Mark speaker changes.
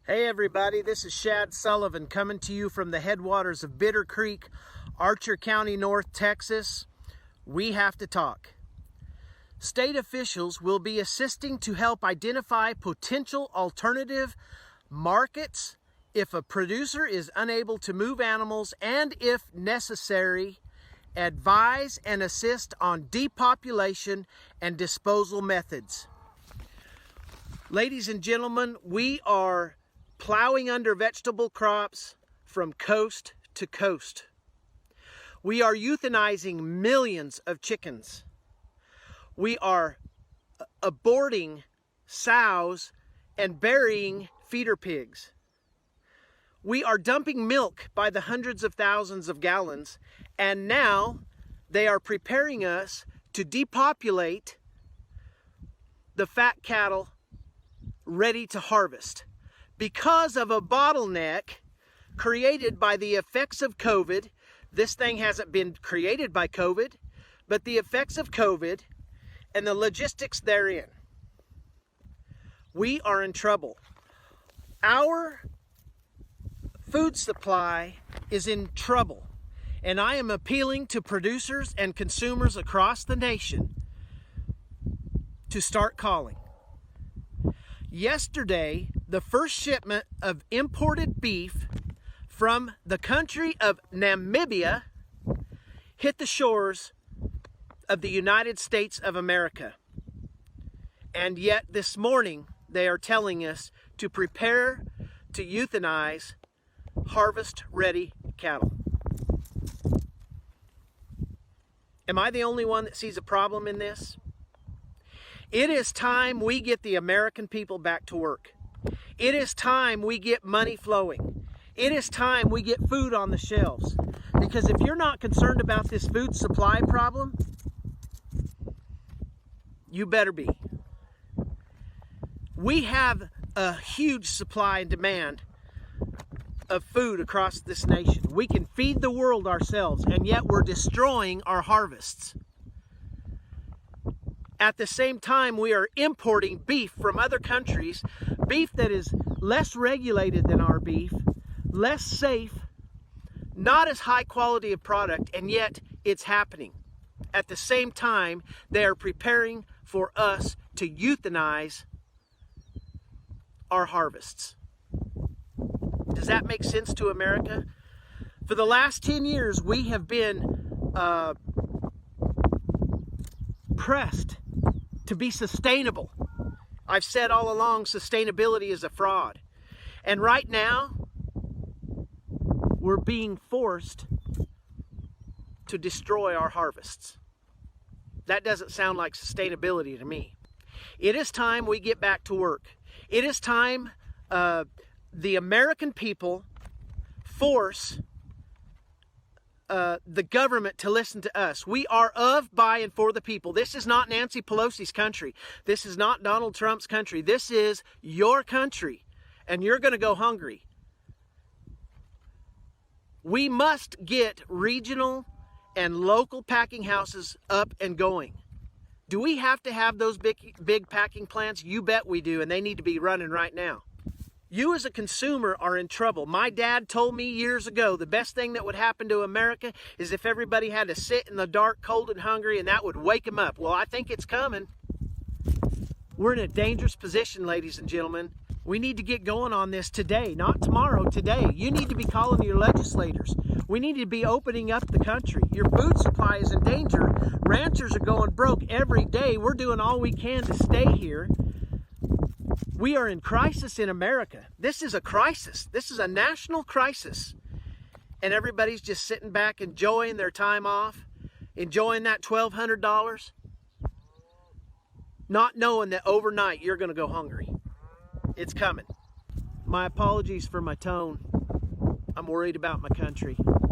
Speaker 1: Hey everybody, this is Shad Sullivan coming to you from the headwaters of Bitter Creek, Archer County, North Texas. We have to talk. State officials will be assisting to help identify potential alternative markets if a producer is unable to move animals, and if necessary, advise and assist on depopulation and disposal methods. Ladies and gentlemen, we are plowing under vegetable crops from coast to coast. We are euthanizing millions of chickens. We are aborting sows and burying feeder pigs. We are dumping milk by the hundreds of thousands of gallons, and now they are preparing us to depopulate the fat cattle ready to harvest because of a bottleneck created by the effects of COVID. This thing hasn't been created by COVID, but the effects of COVID and the logistics therein. We are in trouble. Our food supply is in trouble, and I am appealing to producers and consumers across the nation to start calling. Yesterday, the first shipment of imported beef from the country of Namibia hit the shores of the United States of America. And yet this morning, they are telling us to prepare to euthanize harvest-ready cattle. Am I the only one that sees a problem in this? It is time we get the American people back to work. It is time we get money flowing. It is time we get food on the shelves. Because if you're not concerned about this food supply problem, you better be. We have a huge supply and demand of food across this nation. We can feed the world ourselves, and yet we're destroying our harvests. At the same time, we are importing beef from other countries, beef that is less regulated than our beef, less safe, not as high quality of product, and yet it's happening. At the same time, they are preparing for us to euthanize our harvests. Does that make sense to America? For the last 10 years, we have been pressed to be sustainable. I've said all along, sustainability is a fraud. And right now, we're being forced to destroy our harvests. That doesn't sound like sustainability to me. It is time we get back to work. It is time the American people force the government to listen to us. We are of, by, and for the people. This is not Nancy Pelosi's country. This is not Donald Trump's country. This is your country, and you're going to go hungry. We must get regional and local packing houses up and going. Do we have to have those big packing plants? You bet we do, and they need to be running right now. You as a consumer are in trouble. My dad told me years ago the best thing that would happen to America is if everybody had to sit in the dark, cold, and hungry, and that would wake them up. Well, I think it's coming. We're in a dangerous position, ladies and gentlemen. We need to get going on this today, not tomorrow, today. You need to be calling your legislators. We need to be opening up the country. Your food supply is in danger. Ranchers are going broke every day. We're doing all we can to stay here. We are in crisis in America. This is a crisis. This is a national crisis. And everybody's just sitting back enjoying their time off, enjoying that $1,200, not knowing that overnight you're going to go hungry. It's coming. My apologies for my tone. I'm worried about my country.